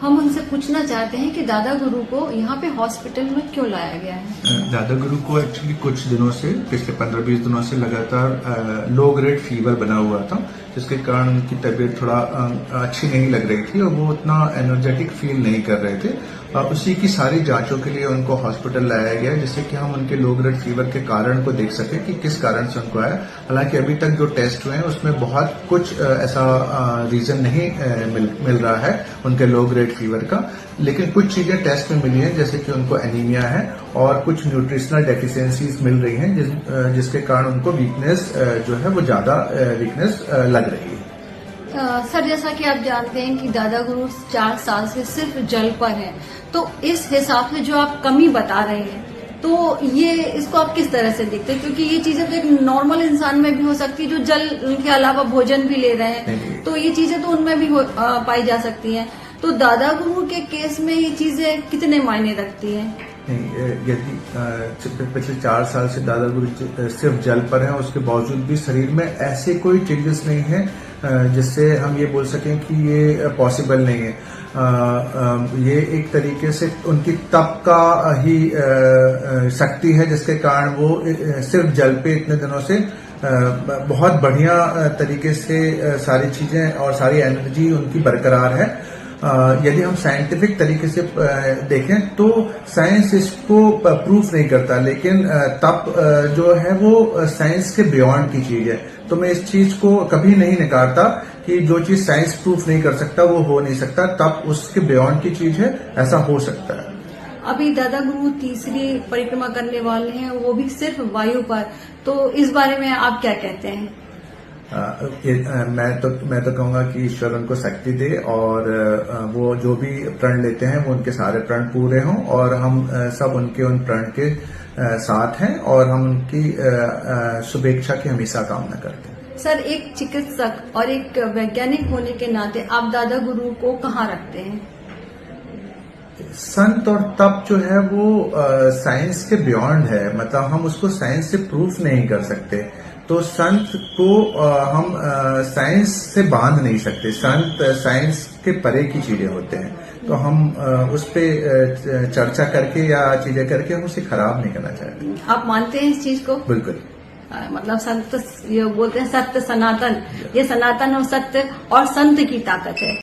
हम उनसे पूछना चाहते हैं कि दादा गुरु को यहाँ पे हॉस्पिटल में क्यों लाया गया है। दादा गुरु को एक्चुअली कुछ दिनों से, पिछले 15-20 दिनों से लगातार लो ग्रेड फीवर बना हुआ था, जिसके कारण उनकी तबीयत थोड़ा अच्छी नहीं लग रही थी और वो उतना एनर्जेटिक फील नहीं कर रहे थे। उसी की सारी जांचों के लिए उनको हॉस्पिटल लाया गया, जिससे कि हम उनके लो ग्रेड फीवर के कारण को देख सके कि किस कारण से उनको आया। हालांकि अभी तक जो टेस्ट हुए हैं उसमें बहुत कुछ ऐसा रीजन नहीं मिल रहा है उनके लो ग्रेड फीवर का, लेकिन कुछ चीजें टेस्ट में मिली हैं, जैसे कि उनको एनीमिया है और कुछ न्यूट्रिशनल डेफिशिएंसीज मिल रही हैं, जिसके कारण उनको वीकनेस जो है वो ज्यादा वीकनेस लग रही है। सर, जैसा कि आप जानते हैं कि दादा गुरु 4 साल से सिर्फ जल पर है, तो इस हिसाब से जो आप कमी बता रहे हैं, तो ये इसको आप किस तरह से देखते हैं? क्योंकि ये चीजें तो एक नॉर्मल इंसान में भी हो सकती है जो जल के अलावा भोजन भी ले रहे हैं, तो ये चीजें तो उनमें भी पाई जा सकती हैं। तो दादा गुरु के केस में ये चीजें कितने मायने रखती हैं? नहीं, यदि पिछले 4 साल से दादा गुरु सिर्फ जल पर हैं, उसके बावजूद भी शरीर में ऐसे कोई चेंजेस नहीं है जिससे हम ये बोल सकें कि ये पॉसिबल नहीं है। ये एक तरीके से उनकी तप का ही शक्ति है, जिसके कारण वो सिर्फ जल पे इतने दिनों से बहुत बढ़िया तरीके से सारी चीजें और सारी एनर्जी उनकी बरकरार है। यदि हम साइंटिफिक तरीके से देखें तो साइंस इसको प्रूफ नहीं करता, लेकिन तप जो है वो साइंस के बियॉन्ड की चीज है। तो मैं इस चीज को कभी नहीं नकारता कि जो चीज साइंस प्रूफ नहीं कर सकता वो हो नहीं सकता, तप उसके बियॉन्ड की चीज है, ऐसा हो सकता है। अभी दादा गुरु तीसरी परिक्रमा करने वाले हैं, वो भी सिर्फ वायु पर, तो इस बारे में आप क्या कहते हैं? मैं तो कहूंगा कि ईश्वर उनको शक्ति दे और वो जो भी प्रण लेते हैं वो उनके सारे प्रण पूरे हों, और हम सब उनके उन प्रण के साथ हैं और हम उनकी शुभेच्छा की हमेशा कामना करते हैं। सर, एक चिकित्सक और एक वैज्ञानिक होने के नाते आप दादा गुरु को कहाँ रखते हैं? संत और तप जो है वो साइंस के बियॉन्ड है, मतलब हम उसको साइंस से प्रूफ नहीं कर सकते। तो संत को हम साइंस से बांध नहीं सकते, संत साइंस के परे की चीजें होते हैं, तो हम उस पे चर्चा करके या चीजें करके हम उसे खराब नहीं करना चाहते। आप मानते हैं इस चीज को? बिल्कुल। मतलब संत ये बोलते हैं सत्य सनातन, ये सनातन और सत्य और संत की ताकत है।